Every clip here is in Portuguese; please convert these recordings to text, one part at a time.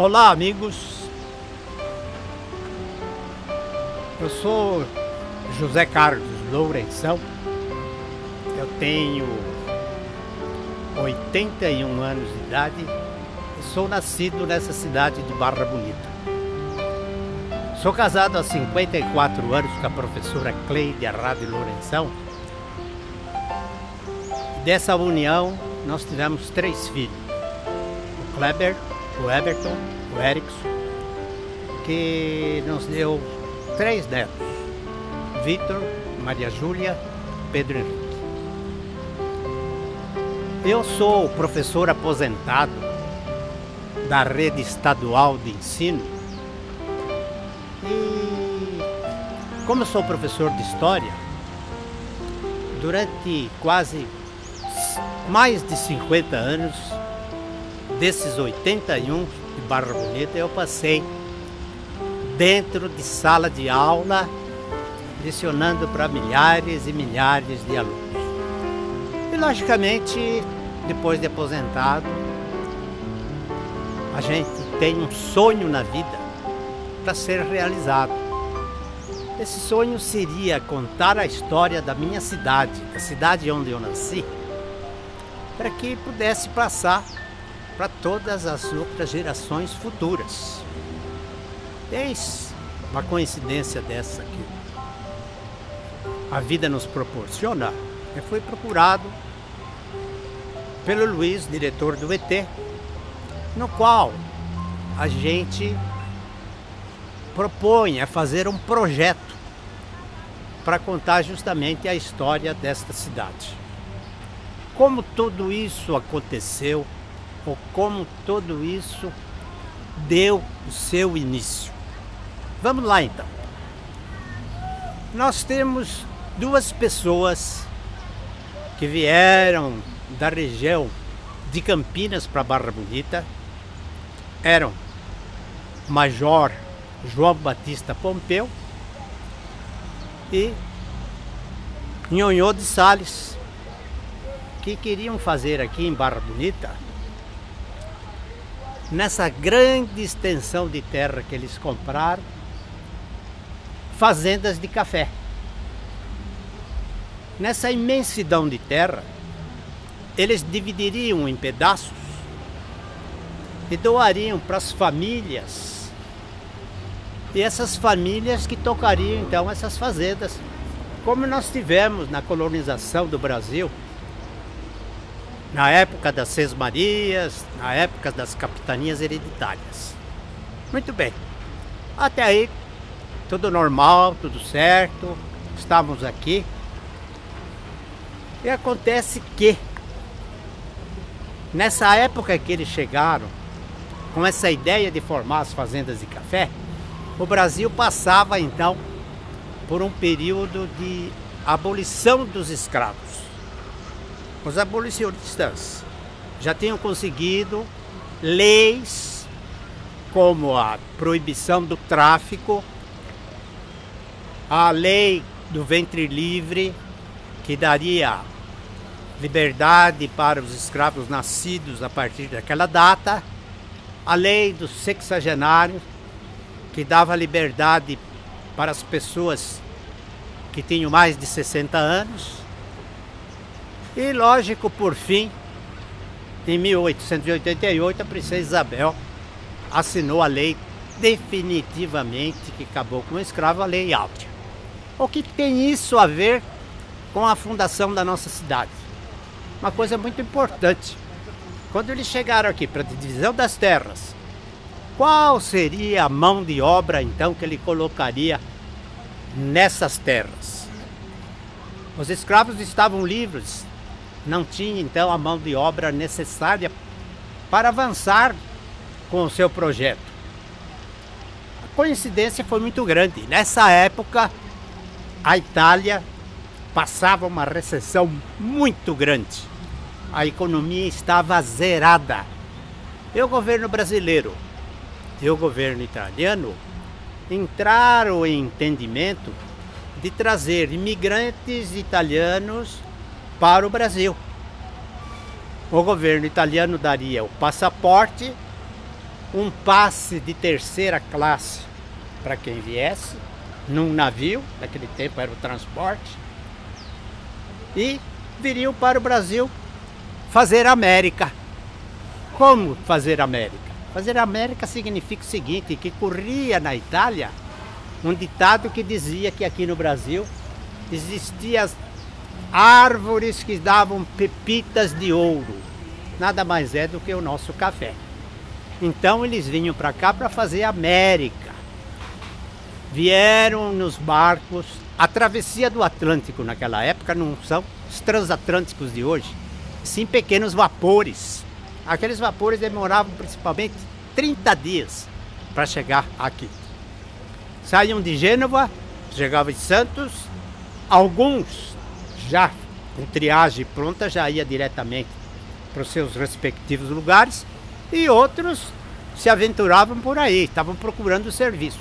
Olá, amigos. Eu sou José Carlos Lourenção. Eu tenho 81 anos de idade e sou nascido nessa cidade de Barra Bonita. Sou casado há 54 anos com a professora Cleide Arrado Lourenção. Dessa união, nós tivemos 3 filhos. O Kleber, o Everton, o Erickson, que nos deu 3 netos. Vitor, Maria Júlia, Pedro Henrique. Eu sou professor aposentado da rede estadual de ensino e, como eu sou professor de história, durante quase mais de 50 anos, desses 81 de Barra Bonita, eu passei dentro de sala de aula, lecionando para milhares e milhares de alunos. E, logicamente, depois de aposentado, a gente tem um sonho na vida para ser realizado. Esse sonho seria contar a história da minha cidade, da cidade onde eu nasci, para que pudesse passar para todas as outras gerações futuras. Eis uma coincidência dessa que a vida nos proporciona. Eu fui procurado pelo Luiz, diretor do ET, no qual a gente propõe a fazer um projeto para contar justamente a história desta cidade. Como tudo isso aconteceu, ou como tudo isso deu o seu início. Vamos lá então. Nós temos 2 pessoas que vieram da região de Campinas para Barra Bonita. Eram Major João Batista Pompeu e Nhonhô de Sales, que queriam fazer aqui em Barra Bonita, nessa grande extensão de terra que eles compraram, fazendas de café. Nessa imensidão de terra, eles dividiriam em pedaços e doariam para as famílias. E essas famílias que tocariam então essas fazendas, como nós tivemos na colonização do Brasil, na época das Sesmarias, na época das capitanias hereditárias. Muito bem. Até aí, tudo normal, tudo certo. Estávamos aqui. E acontece que, nessa época que eles chegaram, com essa ideia de formar as fazendas de café, o Brasil passava então por um período de abolição dos escravos. Os abolicionistas já tinham conseguido leis como a proibição do tráfico, a lei do ventre livre, que daria liberdade para os escravos nascidos a partir daquela data, a lei dos sexagenários, que dava liberdade para as pessoas que tinham mais de 60 anos, e, lógico, por fim, em 1888, a princesa Isabel assinou a lei definitivamente que acabou com o escravo, a Lei Áurea. O que tem isso a ver com a fundação da nossa cidade? Uma coisa muito importante. Quando eles chegaram aqui para a divisão das terras, qual seria a mão de obra, então, que ele colocaria nessas terras? Os escravos estavam livres. Não tinha, então, a mão de obra necessária para avançar com o seu projeto. A coincidência foi muito grande. Nessa época, a Itália passava uma recessão muito grande. A economia estava zerada. E o governo brasileiro e o governo italiano entraram em entendimento de trazer imigrantes italianos para o Brasil. O governo italiano daria o passaporte um passe de terceira classe para quem viesse, num navio, naquele tempo era o transporte, e viriam para o Brasil fazer América. Como fazer América? Fazer América significa o seguinte, que corria na Itália um ditado que dizia que aqui no Brasil existiam árvores que davam pepitas de ouro. Nada mais é do que o nosso café. Então eles vinham para cá para fazer América. Vieram nos barcos. A travessia do Atlântico naquela época não são os transatlânticos de hoje, sim pequenos vapores. Aqueles vapores demoravam principalmente 30 dias para chegar aqui. Saíam de Gênova, chegavam em Santos, alguns já com triagem pronta já ia diretamente para os seus respectivos lugares e outros se aventuravam por aí, estavam procurando serviço.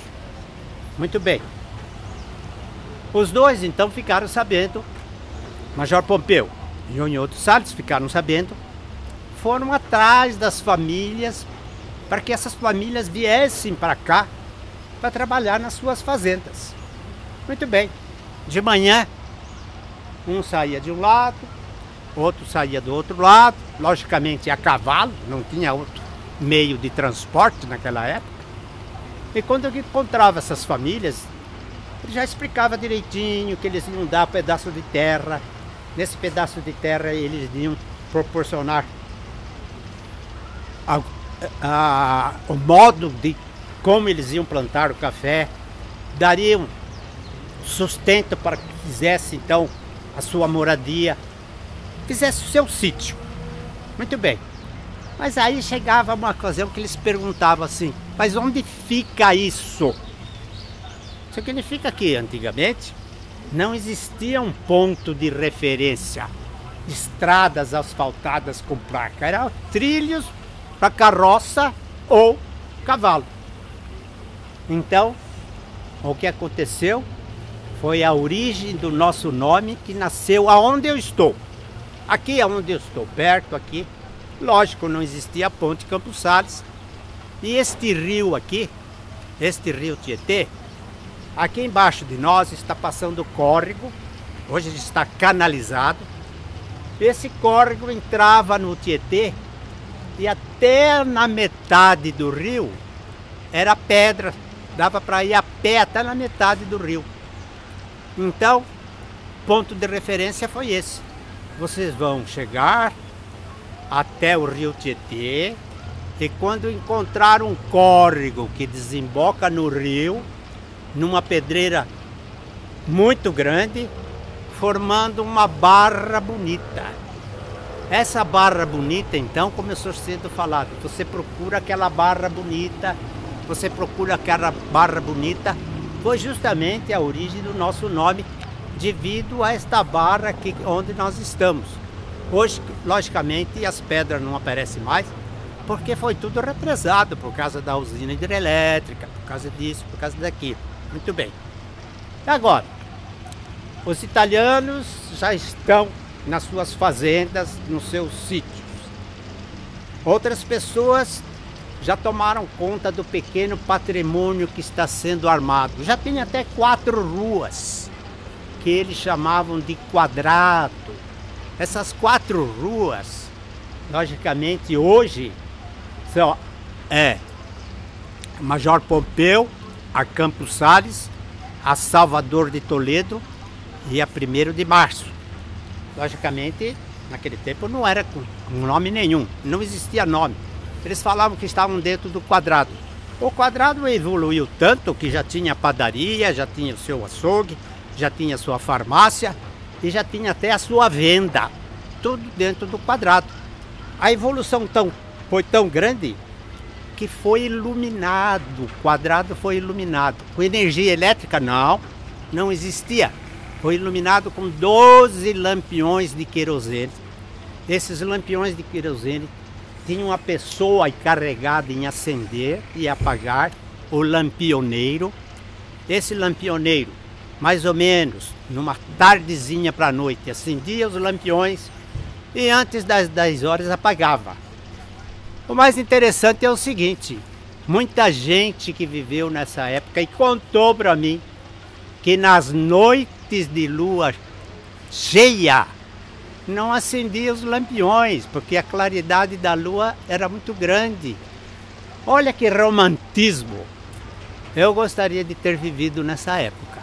Muito bem. Os dois então ficaram sabendo, Major Pompeu e Nhonhoto Salles ficaram sabendo, foram atrás das famílias para que essas famílias viessem para cá para trabalhar nas suas fazendas. Muito bem. De manhã, um saía de um lado, outro saía do outro lado, logicamente a cavalo, não tinha outro meio de transporte naquela época. E quando eu encontrava essas famílias, ele já explicava direitinho que eles iam dar um pedaço de terra. Nesse pedaço de terra eles iam proporcionar o modo de como eles iam plantar o café, dariam sustento para que fizesse então a sua moradia, fizesse o seu sítio. Muito bem. Mas aí chegava uma ocasião que eles perguntavam assim, mas onde fica isso? Significa que antigamente não existia um ponto de referência, estradas asfaltadas com placa, eram trilhos para carroça ou cavalo. Então, o que aconteceu foi a origem do nosso nome que nasceu aonde eu estou. Aqui é onde eu estou, perto aqui. Lógico, não existia a ponte Campos Sales. E este rio aqui, este rio Tietê, aqui embaixo de nós está passando o córrego, hoje ele está canalizado. Esse córrego entrava no Tietê e até na metade do rio era pedra, dava para ir a pé até na metade do rio. Então, ponto de referência foi esse. Vocês vão chegar até o rio Tietê e quando encontrar um córrego que desemboca no rio, numa pedreira muito grande, formando uma barra bonita. Essa barra bonita, então, começou sendo falado. Você procura aquela barra bonita, você procura aquela barra bonita. Foi justamente a origem do nosso nome, devido a esta barra aqui onde nós estamos. Hoje, logicamente, as pedras não aparecem mais, porque foi tudo represado por causa da usina hidrelétrica, por causa disso, por causa daquilo. Muito bem. E agora, os italianos já estão nas suas fazendas, nos seus sítios. Outras pessoas já tomaram conta do pequeno patrimônio que está sendo armado. Já tem até 4 ruas, que eles chamavam de quadrado. Essas 4 ruas, logicamente, hoje, são Major Pompeu, a Campos Sales, a Salvador de Toledo e a 1º de Março. Logicamente, naquele tempo não era com nome nenhum, não existia nome. Eles falavam que estavam dentro do quadrado. O quadrado evoluiu tanto que já tinha padaria, já tinha o seu açougue, já tinha a sua farmácia e já tinha até a sua venda. Tudo dentro do quadrado. A evolução foi tão grande que foi iluminado, o quadrado foi iluminado. Com energia elétrica, não existia. Foi iluminado com 12 lampiões de querosene. Esses lampiões de querosene tinham uma pessoa encarregada em acender e apagar, o lampioneiro. Esse lampioneiro, mais ou menos, numa tardezinha para a noite, acendia os lampiões e antes das 10 horas apagava. O mais interessante é o seguinte, Muita gente que viveu nessa época e contou para mim que nas noites de lua cheia não acendia os lampiões, porque a claridade da lua era muito grande. Olha que romantismo! Eu gostaria de ter vivido nessa época.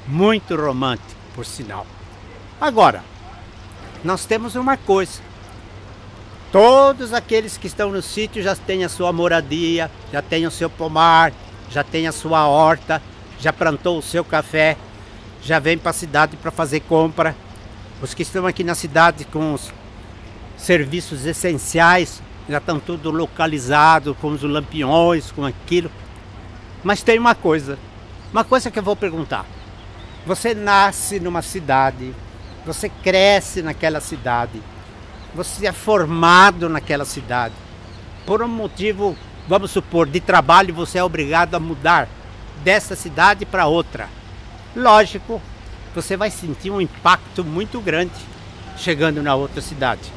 Muito romântico, por sinal. Agora, nós temos uma coisa. Todos aqueles que estão no sítio já têm a sua moradia, já têm o seu pomar, já têm a sua horta, já plantou o seu café, já vem para a cidade para fazer compra. Os que estão aqui na cidade com os serviços essenciais já estão tudo localizado, com os lampiões, com aquilo. Mas tem uma coisa que eu vou perguntar. Você nasce numa cidade, você cresce naquela cidade, você é formado naquela cidade. Por um motivo, vamos supor, de trabalho, você é obrigado a mudar dessa cidade para outra. Lógico, você vai sentir um impacto muito grande chegando na outra cidade.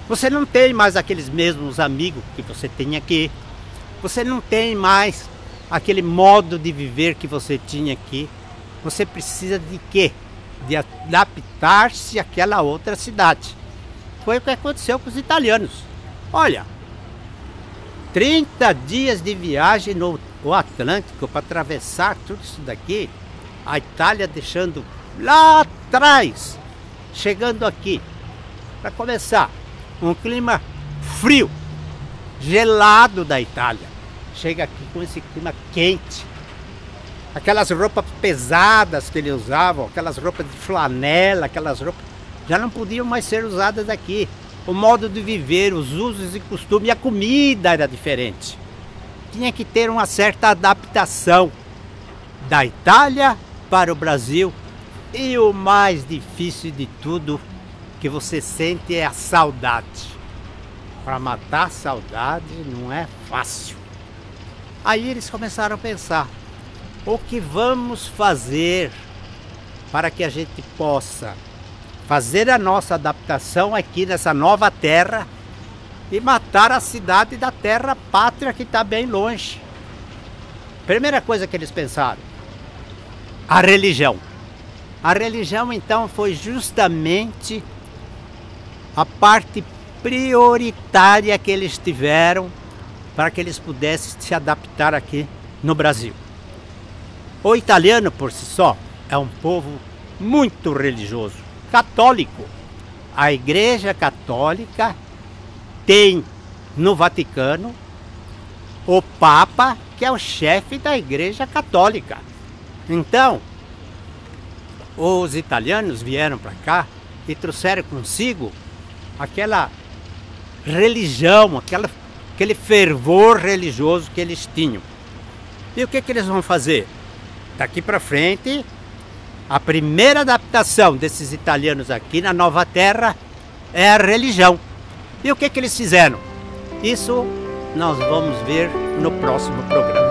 Você não tem mais aqueles mesmos amigos que você tem aqui. Você não tem mais aquele modo de viver que você tinha aqui. Você precisa de quê? De adaptar-se àquela outra cidade. Foi o que aconteceu com os italianos. Olha, 30 dias de viagem no Atlântico para atravessar tudo isso daqui. A Itália deixando lá atrás, chegando aqui. Para começar, um clima frio, gelado da Itália. Chega aqui com esse clima quente. Aquelas roupas pesadas que eles usavam, aquelas roupas de flanela, aquelas roupas, já não podiam mais ser usadas aqui. O modo de viver, os usos e costumes, e a comida era diferente. Tinha que ter uma certa adaptação da Itália para o Brasil. E o mais difícil de tudo que você sente é a saudade. Para matar a saudade não é fácil. Aí eles começaram a pensar: o que vamos fazer para que a gente possa fazer a nossa adaptação aqui nessa nova terra e matar a cidade da terra pátria que está bem longe? Primeira coisa que eles pensaram: a religião. A religião então foi justamente a parte prioritária que eles tiveram para que eles pudessem se adaptar aqui no Brasil. O italiano por si só é um povo muito religioso, católico. A Igreja Católica tem no Vaticano o Papa, que é o chefe da Igreja Católica. Então, os italianos vieram para cá e trouxeram consigo aquela religião, aquele fervor religioso que eles tinham. E o que eles vão fazer? Daqui para frente, a primeira adaptação desses italianos aqui na nova terra é a religião. E o que eles fizeram? Isso nós vamos ver no próximo programa.